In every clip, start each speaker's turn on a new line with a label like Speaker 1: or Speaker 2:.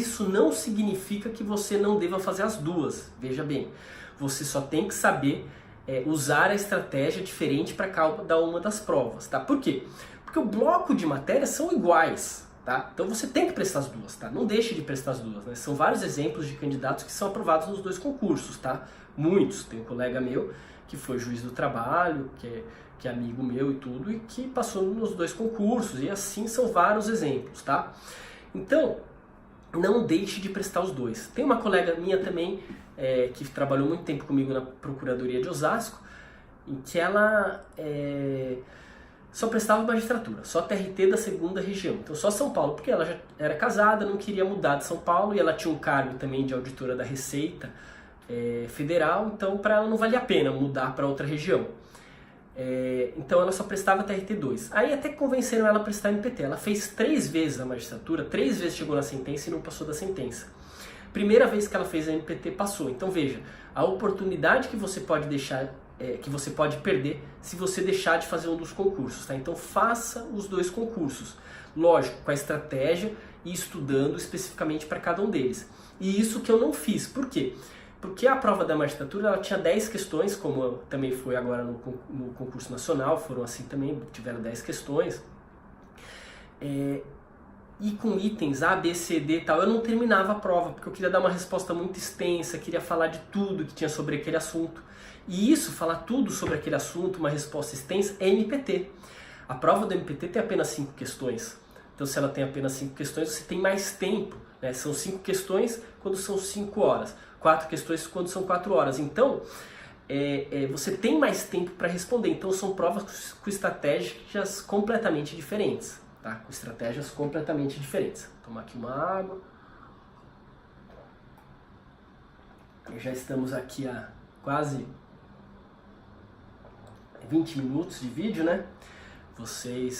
Speaker 1: isso não significa que você não deva fazer as duas. Veja bem, você só tem que saber usar a estratégia diferente para cada uma das provas, tá? Por quê? Porque o bloco de matérias são iguais, tá? Então você tem que prestar as duas, tá? Não deixe de prestar as duas, né? São vários exemplos de candidatos que são aprovados nos dois concursos, tá? Muitos. Tem um colega meu que foi juiz do trabalho, que é amigo meu e tudo, e que passou nos dois concursos, e assim são vários exemplos, tá? Então, não deixe de prestar os dois. Tem uma colega minha também, que trabalhou muito tempo comigo na Procuradoria de Osasco, em que ela só prestava magistratura, só TRT da segunda região, então só São Paulo, porque ela já era casada, não queria mudar de São Paulo, e ela tinha um cargo também de auditora da Receita Federal, então para ela não valia a pena mudar para outra região. Então ela só prestava TRT2. Aí até que convenceram ela a prestar MPT. Ela fez 3 vezes a magistratura, 3 vezes chegou na sentença e não passou da sentença. Primeira vez que ela fez a MPT, passou. Então veja, a oportunidade que você pode deixar, que você pode perder se você deixar de fazer um dos concursos, tá? Então faça os dois concursos. Lógico, com a estratégia e estudando especificamente para cada um deles. E isso que eu não fiz. Por quê? Porque a prova da magistratura ela tinha 10 questões, como também foi agora no concurso nacional, foram assim também, tiveram 10 questões. E com itens A, B, C, D e tal, eu não terminava a prova, porque eu queria dar uma resposta muito extensa, queria falar de tudo que tinha sobre aquele assunto. E isso, falar tudo sobre aquele assunto, uma resposta extensa, é MPT. A prova do MPT tem apenas 5 questões. Então se ela tem apenas 5 questões, você tem mais tempo, né? São 5 questões quando são 5 horas. 4 questões quando são 4 horas. Então, você tem mais tempo para responder. Então, são provas com estratégias completamente diferentes. Tá? Com estratégias completamente diferentes. Vou tomar aqui uma água. Já estamos aqui há quase 20 minutos de vídeo, né? Se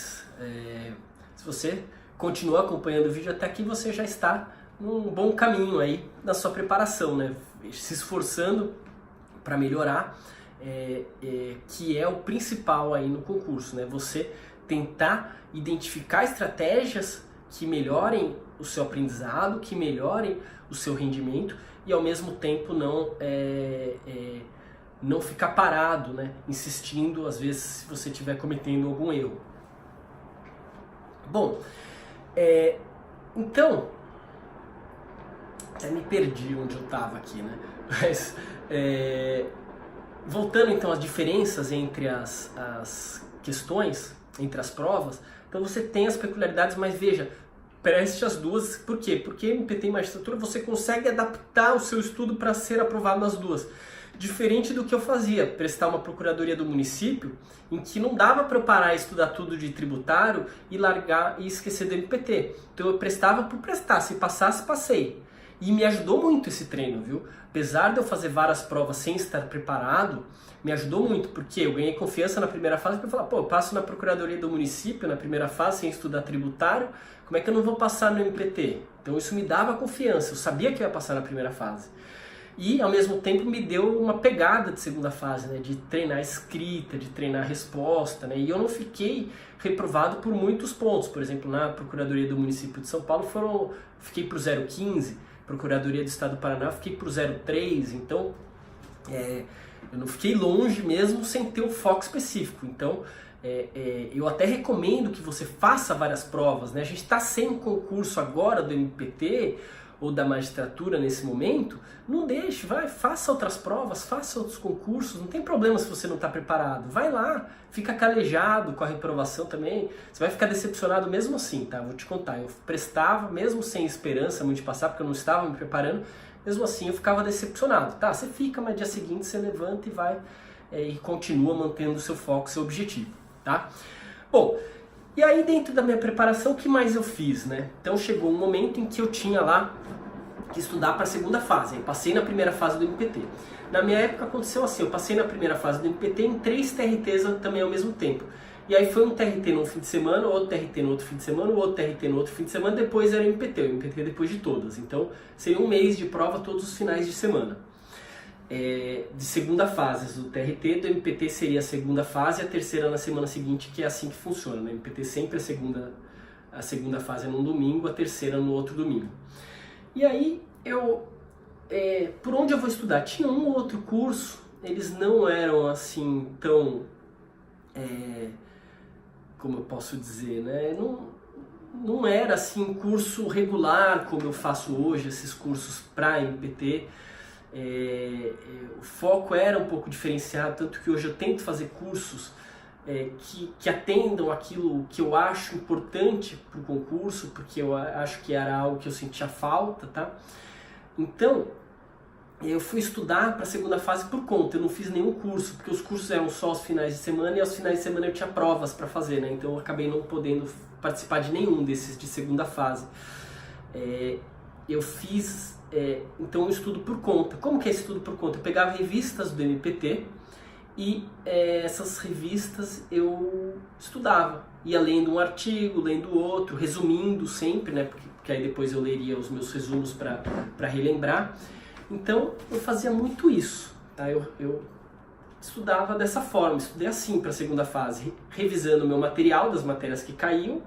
Speaker 1: você continuar acompanhando o vídeo até aqui, você já está num bom caminho aí na sua preparação, né? Se esforçando para melhorar, que é o principal aí no concurso, né? Você tentar identificar estratégias que melhorem o seu aprendizado, que melhorem o seu rendimento e ao mesmo tempo não ficar parado, né? Insistindo, às vezes, se você estiver cometendo algum erro. Bom, então, até me perdi onde eu estava aqui, né? Mas, voltando então às diferenças entre as questões, entre as provas, então você tem as peculiaridades, mas veja, preste as duas. Por quê? Porque MPT e magistratura você consegue adaptar o seu estudo para ser aprovado nas duas. Diferente do que eu fazia, prestar uma procuradoria do município, em que não dava para eu parar e estudar tudo de tributário e largar e esquecer do MPT. Então eu prestava por prestar, se passasse, passei. E me ajudou muito esse treino, viu? Apesar de eu fazer várias provas sem estar preparado, me ajudou muito, porque eu ganhei confiança na primeira fase, porque eu falei, eu passo na procuradoria do município, na primeira fase, sem estudar tributário, como é que eu não vou passar no MPT? Então isso me dava confiança, eu sabia que eu ia passar na primeira fase. E, ao mesmo tempo, me deu uma pegada de segunda fase, né? De treinar escrita, de treinar resposta, né? E eu não fiquei reprovado por muitos pontos. Por exemplo, na Procuradoria do Município de São Paulo, fiquei para o 0,15, Procuradoria do Estado do Paraná, fiquei para o 0,3. Então, eu não fiquei longe mesmo sem ter o foco específico. Então, eu até recomendo que você faça várias provas, né? A gente está sem concurso agora do MPT ou da magistratura nesse momento, não deixe, faça outras provas, faça outros concursos, não tem problema se você não está preparado, vai lá, fica calejado com a reprovação também, você vai ficar decepcionado mesmo assim, tá? Vou te contar, eu prestava mesmo sem esperança muito de passar, porque eu não estava me preparando, mesmo assim eu ficava decepcionado, tá? Você fica, mas dia seguinte você levanta e vai e continua mantendo o seu foco, seu objetivo, tá? Bom, e aí dentro da minha preparação, o que mais eu fiz, né? Então chegou um momento em que eu tinha lá que estudar para a segunda fase. Eu passei na primeira fase do MPT. Na minha época aconteceu assim, eu passei na primeira fase do MPT em 3 TRTs também ao mesmo tempo. E aí foi um TRT num fim de semana, outro TRT no outro fim de semana, outro TRT no outro fim de semana, depois era o MPT depois de todas. Então seria um mês de prova todos os finais de semana. De segunda fase do TRT, do MPT seria a segunda fase e a terceira na semana seguinte, que é assim que funciona. No MPT sempre a segunda fase é num domingo, a terceira no outro domingo. E aí, por onde eu vou estudar? Tinha um ou outro curso, eles não eram assim tão, como eu posso dizer, né? Não era assim curso regular como eu faço hoje, esses cursos para MPT. O foco era um pouco diferenciado, tanto que hoje eu tento fazer cursos que atendam aquilo que eu acho importante para o concurso, porque eu acho que era algo que eu sentia falta, tá? Então, eu fui estudar para a segunda fase por conta, eu não fiz nenhum curso, porque os cursos eram só aos finais de semana e aos finais de semana eu tinha provas para fazer, né? Então eu acabei não podendo participar de nenhum desses de segunda fase. Eu fiz, então eu estudo por conta. Como que é estudo por conta? Eu pegava revistas do MPT e essas revistas eu estudava, ia lendo um artigo, lendo outro, resumindo sempre, né? Porque aí depois eu leria os meus resumos para relembrar. Então eu fazia muito isso, tá? Eu estudava dessa forma, estudei assim para a segunda fase, revisando o meu material das matérias que caíam,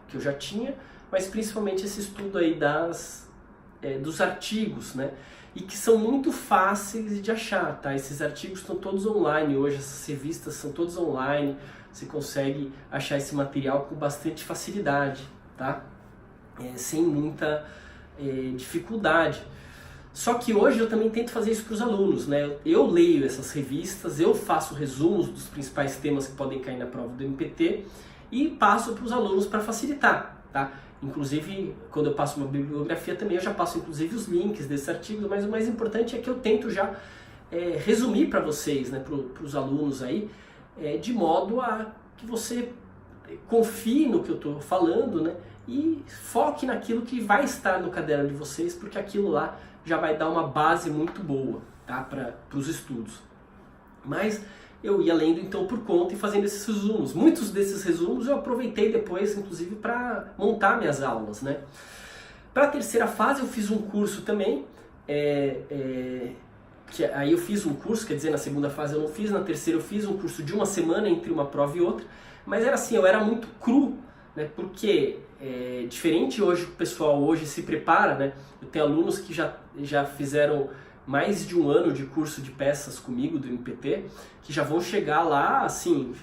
Speaker 1: que eu já tinha, mas principalmente esse estudo aí dos artigos, né? E que são muito fáceis de achar, tá? Esses artigos estão todos online hoje, essas revistas são todas online, você consegue achar esse material com bastante facilidade, tá? Sem muita dificuldade. Só que hoje eu também tento fazer isso para os alunos, né? Eu leio essas revistas, eu faço resumos dos principais temas que podem cair na prova do MPT e passo para os alunos para facilitar, tá? Inclusive, quando eu passo uma bibliografia também, eu já passo inclusive os links desses artigos, mas o mais importante é que eu tento já resumir para vocês, né, para os alunos aí, de modo a que você confie no que eu estou falando, né, e foque naquilo que vai estar no caderno de vocês, porque aquilo lá já vai dar uma base muito boa, tá, para os estudos. Mas eu ia lendo então por conta e fazendo esses resumos. Muitos desses resumos eu aproveitei depois, inclusive, para montar minhas aulas, né? Para a terceira fase eu fiz um curso também, que aí eu fiz um curso, quer dizer, na segunda fase eu não fiz, na terceira eu fiz um curso de uma semana entre uma prova e outra, mas era assim, eu era muito cru, né? Porque diferente hoje, o pessoal hoje se prepara, né? Eu tenho alunos que já fizeram mais de um ano de curso de peças comigo do MPT, que já vão chegar lá, assim,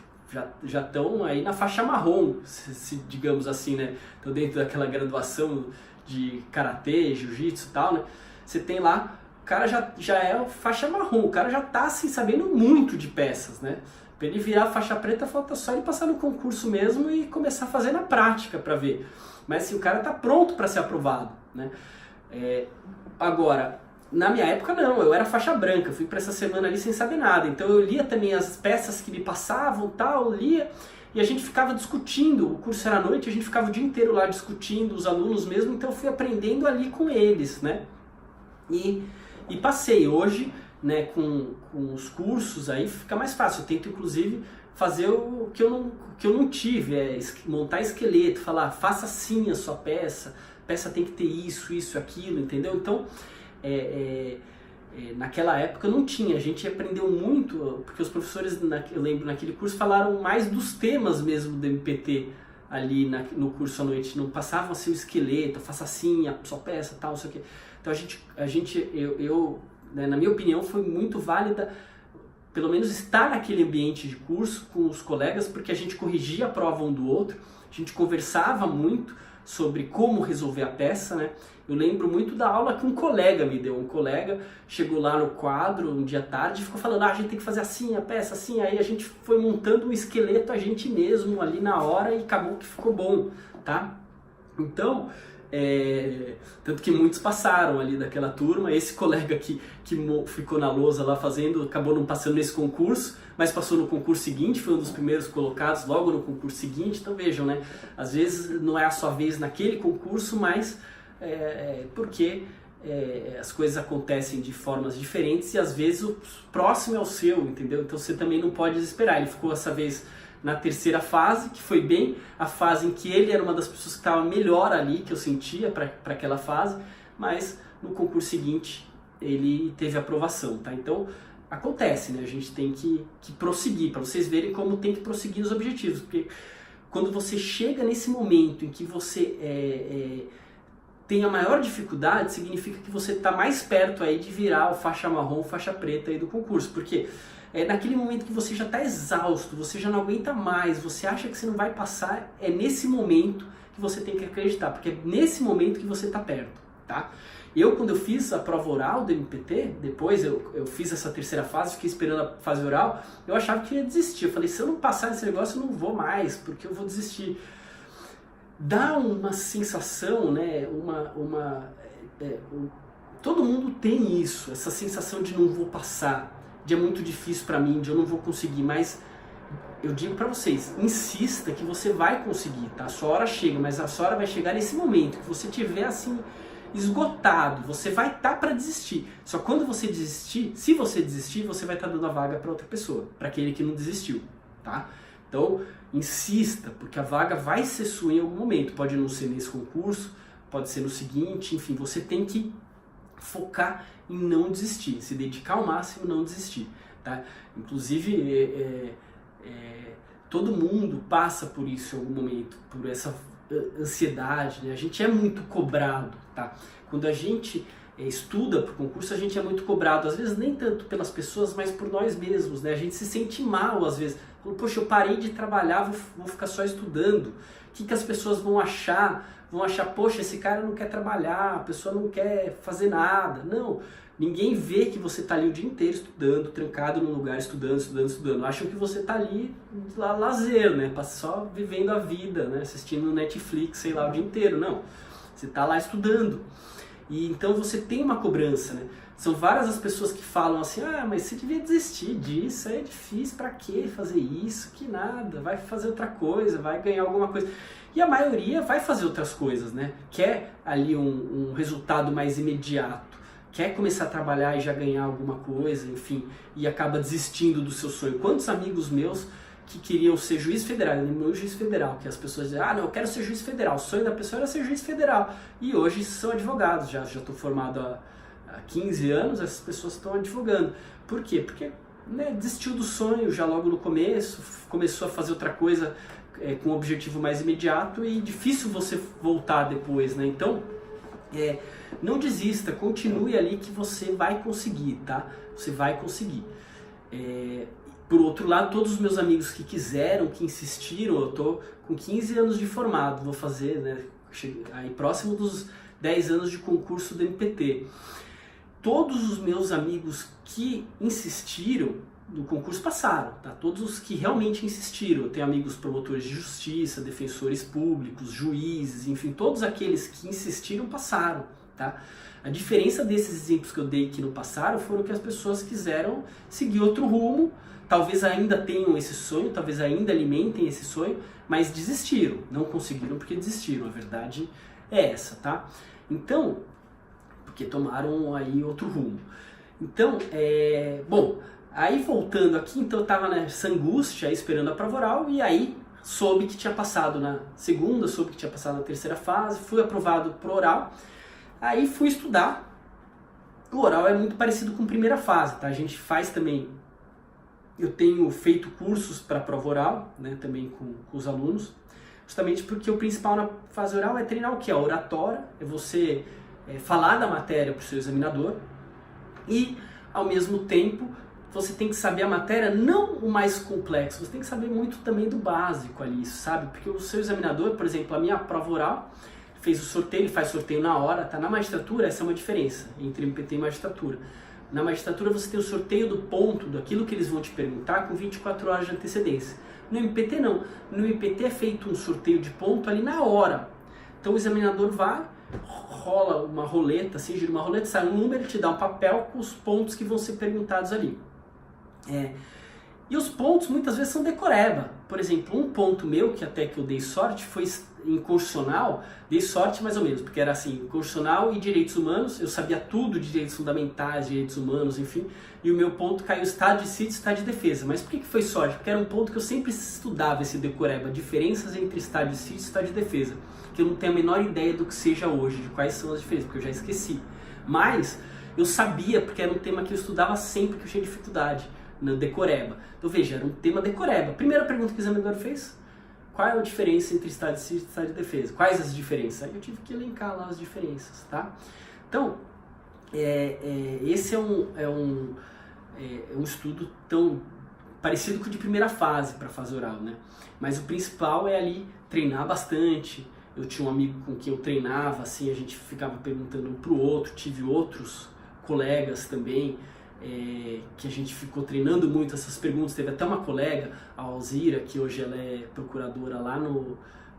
Speaker 1: já estão aí na faixa marrom, se digamos assim, né? Estão dentro daquela graduação de karatê, jiu-jitsu e tal, né? Você tem lá, o cara já é faixa marrom, o cara já tá assim, sabendo muito de peças, né? Para ele virar faixa preta, falta só ele passar no concurso mesmo e começar a fazer na prática para ver. Mas assim, o cara tá pronto para ser aprovado, né? Agora, na minha época não, eu era faixa branca, fui para essa semana ali sem saber nada, então eu lia também as peças que me passavam, tal, lia, e a gente ficava discutindo, o curso era à noite, a gente ficava o dia inteiro lá discutindo, os alunos mesmo, então eu fui aprendendo ali com eles, né, e passei. Hoje, né, com os cursos aí fica mais fácil, eu tento inclusive fazer o que eu não tive, montar esqueleto, falar, faça assim a sua peça tem que ter isso, aquilo, entendeu? Então, naquela época não tinha, a gente aprendeu muito, porque os professores, eu lembro, naquele curso falaram mais dos temas mesmo do MPT ali no curso à noite, não passavam assim o esqueleto, faça assim a sua peça, tal, não sei o quê. Então eu né, na minha opinião, foi muito válida, pelo menos estar naquele ambiente de curso com os colegas, porque a gente corrigia a prova um do outro, a gente conversava muito sobre como resolver a peça, né? Eu lembro muito da aula que um colega me deu. Um colega chegou lá no quadro um dia à tarde e ficou falando, a gente tem que fazer assim, a peça assim. Aí a gente foi montando o esqueleto a gente mesmo ali na hora e acabou que ficou bom, tá? Então, tanto que muitos passaram ali daquela turma. Esse colega que ficou na lousa lá fazendo, acabou não passando nesse concurso, mas passou no concurso seguinte, foi um dos primeiros colocados logo no concurso seguinte. Então vejam, né? Às vezes não é a sua vez naquele concurso, mas porque as coisas acontecem de formas diferentes e às vezes o próximo é o seu, entendeu? Então você também não pode desesperar. Ele ficou essa vez na terceira fase, que foi bem a fase em que ele era uma das pessoas que estava melhor ali, que eu sentia para aquela fase, mas no concurso seguinte ele teve aprovação, tá? Então acontece, né? A gente tem que prosseguir, para vocês verem como tem que prosseguir os objetivos, porque quando você chega nesse momento em que você tem a maior dificuldade, significa que você está mais perto aí de virar o faixa marrom, faixa preta aí do concurso, porque é naquele momento que você já está exausto, você já não aguenta mais, você acha que você não vai passar, é nesse momento que você tem que acreditar, porque é nesse momento que você está perto, tá? Quando eu fiz a prova oral do MPT, depois eu fiz essa terceira fase, fiquei esperando a fase oral, eu achava que ia desistir. Eu falei, se eu não passar esse negócio, eu não vou mais, porque eu vou desistir. Dá uma sensação, né, todo mundo tem isso, essa sensação de não vou passar, de é muito difícil para mim, de eu não vou conseguir, mas eu digo para vocês, insista que você vai conseguir, tá? A sua hora chega, mas a sua hora vai chegar nesse momento, que você tiver assim, esgotado, você vai estar para desistir. Só quando você desistir, se você desistir, você vai estar dando a vaga para outra pessoa, para aquele que não desistiu, tá? Então, insista, porque a vaga vai ser sua em algum momento. Pode não ser nesse concurso, pode ser no seguinte, enfim, você tem que focar em não desistir, se dedicar ao máximo e não desistir, tá? Inclusive, todo mundo passa por isso em algum momento, por essa ansiedade, né? A gente é muito cobrado, tá? Quando a gente estuda para o concurso, a gente é muito cobrado, às vezes nem tanto pelas pessoas, mas por nós mesmos, né? A gente se sente mal às vezes, poxa, eu parei de trabalhar, vou ficar só estudando, o que as pessoas vão achar? Vão achar, poxa, esse cara não quer trabalhar, a pessoa não quer fazer nada. Não, ninguém vê que você está ali o dia inteiro estudando, trancado num lugar, estudando. Acham que você está ali lazer, né? Só vivendo a vida, né? Assistindo Netflix, sei lá, o dia inteiro. Não, você está lá estudando. E então você tem uma cobrança, né? São várias as pessoas que falam assim, mas você devia desistir disso, é difícil, pra que fazer isso, que nada, vai fazer outra coisa, vai ganhar alguma coisa. E a maioria vai fazer outras coisas, né? Quer ali um resultado mais imediato, quer começar a trabalhar e já ganhar alguma coisa, enfim, e acaba desistindo do seu sonho. Quantos amigos meus que queriam ser juiz federal, não juiz federal, que as pessoas dizem, não, eu quero ser juiz federal, o sonho da pessoa era ser juiz federal, e hoje são advogados, já estou formado há 15 anos, essas pessoas estão advogando. Por quê? Porque desistiu do sonho já logo no começo, começou a fazer outra coisa com um objetivo mais imediato e difícil você voltar depois, né? Então, não desista, continue ali que você vai conseguir, tá? Você vai conseguir. Por outro lado, todos os meus amigos que quiseram, que insistiram, eu tô com 15 anos de formado, vou fazer, né, aí próximo dos 10 anos de concurso do MPT. Todos os meus amigos que insistiram no concurso passaram, tá? Todos os que realmente insistiram. Eu tenho amigos promotores de justiça, defensores públicos, juízes, enfim, todos aqueles que insistiram passaram, tá? A diferença desses exemplos que eu dei que não passaram foram que as pessoas quiseram seguir outro rumo, talvez ainda tenham esse sonho, talvez ainda alimentem esse sonho, mas desistiram, não conseguiram porque desistiram, a verdade é essa, tá? Então, porque tomaram aí outro rumo. Então, bom, aí voltando aqui, então eu tava nessa angústia esperando a prova oral e aí soube que tinha passado na segunda, soube que tinha passado na terceira fase, fui aprovado pro oral, aí fui estudar. O oral é muito parecido com a primeira fase, tá? A gente faz também, eu tenho feito cursos para prova oral, né, também com os alunos, justamente porque o principal na fase oral é treinar o que? A oratória, é você falar da matéria para o seu examinador e, ao mesmo tempo, você tem que saber a matéria, não o mais complexo, você tem que saber muito também do básico ali, sabe? Porque o seu examinador, por exemplo, a minha prova oral, fez o sorteio, ele faz sorteio na hora, tá? Na magistratura, essa é uma diferença entre MPT e magistratura. Na magistratura você tem o sorteio do ponto, daquilo que eles vão te perguntar, com 24 horas de antecedência. No MPT não. No MPT é feito um sorteio de ponto ali na hora. Então o examinador vai, rola uma roleta, assim, gira uma roleta, sai um número, te dá um papel com os pontos que vão ser perguntados ali. E os pontos muitas vezes são decoreba. Por exemplo, um ponto meu, que até que eu dei sorte, foi em constitucional, dei sorte mais ou menos, porque era assim, constitucional e direitos humanos, eu sabia tudo de direitos fundamentais, direitos humanos, enfim, e o meu ponto caiu estado de sítio e estado de defesa. Mas por que foi sorte? Porque era um ponto que eu sempre estudava, esse decoreba, diferenças entre estado de sítio e estado de defesa, que eu não tenho a menor ideia do que seja hoje, de quais são as diferenças, porque eu já esqueci. Mas eu sabia, porque era um tema que eu estudava sempre que eu tinha dificuldade, no decoreba. Então veja, era um tema decoreba. Primeira pergunta que o examinador fez, qual é a diferença entre estado de sítio e estado de defesa? Quais as diferenças? Aí eu tive que elencar lá as diferenças, tá? Então, esse é um estudo tão parecido com o de primeira fase para fase oral, né? Mas o principal é ali treinar bastante. Eu tinha um amigo com quem eu treinava, assim, a gente ficava perguntando um pro outro, tive outros colegas também, que a gente ficou treinando muito essas perguntas. Teve até uma colega, a Alzira, que hoje ela é procuradora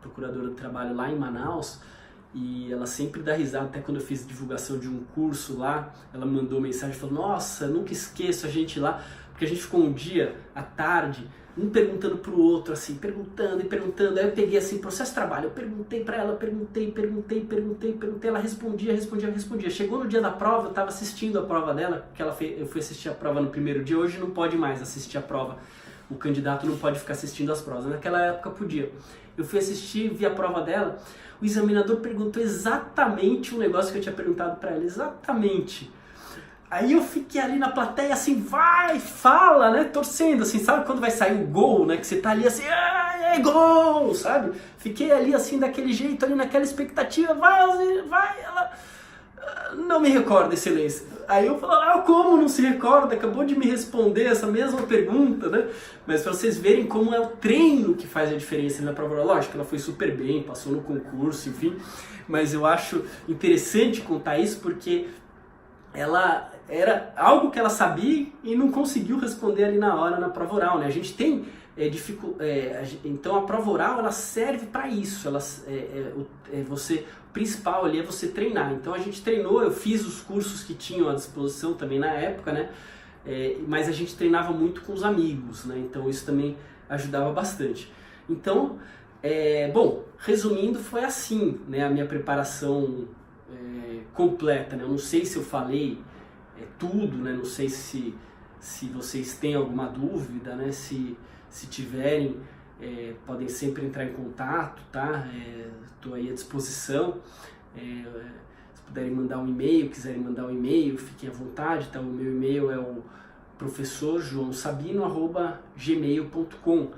Speaker 1: procuradora do trabalho lá em Manaus, e ela sempre dá risada. Até quando eu fiz divulgação de um curso lá, ela mandou mensagem e falou: nossa, nunca esqueço a gente lá, porque a gente ficou um dia à tarde, um perguntando pro outro, assim, perguntando e perguntando. Aí eu peguei assim, processo de trabalho, eu perguntei pra ela, perguntei, ela respondia. Chegou no dia da prova, eu tava assistindo a prova dela, porque eu fui assistir a prova no primeiro dia. Hoje não pode mais assistir a prova, o candidato não pode ficar assistindo as provas, naquela época podia. Eu fui assistir, vi a prova dela, o examinador perguntou exatamente o negócio que eu tinha perguntado pra ela, exatamente. Aí eu fiquei ali na plateia assim, vai, fala, né, torcendo, assim, sabe quando vai sair o gol, né, que você tá ali assim, é gol, sabe? Fiquei ali assim, daquele jeito, ali naquela expectativa, vai, ela... Não me recordo, excelência. Aí eu falo, como não se recorda? Acabou de me responder essa mesma pergunta, né? Mas para vocês verem como é o treino que faz a diferença na prova oral. Lógico, ela foi super bem, passou no concurso, enfim. Mas eu acho interessante contar isso porque ela era algo que ela sabia e não conseguiu responder ali na hora na prova oral, né? A gente tem então a prova oral ela serve para isso. O principal ali é você treinar. Então a gente treinou, eu fiz os cursos que tinham à disposição também na época, né? Mas a gente treinava muito com os amigos, né? Então isso também ajudava bastante. Então, bom, resumindo, foi assim, né, a minha preparação completa, né? Eu não sei se eu falei tudo, né? Não sei se vocês têm alguma dúvida, né? Se tiverem, podem sempre entrar em contato, tá? Estou aí à disposição. Se puderem mandar um e-mail, quiserem mandar um e-mail, fiquem à vontade, tá? O meu e-mail é o professorjoaosabino@gmail.com.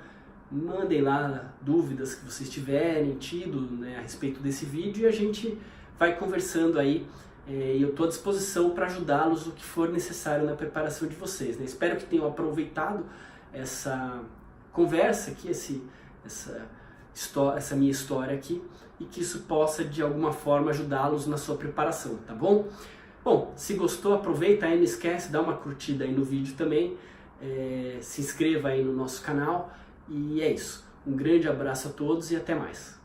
Speaker 1: Mandem lá dúvidas que vocês tiverem tido, né, a respeito desse vídeo, e a gente vai conversando aí. E eu estou à disposição para ajudá-los o que for necessário na preparação de vocês, né? Espero que tenham aproveitado essa conversa aqui, essa minha história aqui, e que isso possa de alguma forma ajudá-los na sua preparação, tá bom? Bom, se gostou, aproveita aí, não esquece, dá uma curtida aí no vídeo também, se inscreva aí no nosso canal, e é isso. Um grande abraço a todos e até mais.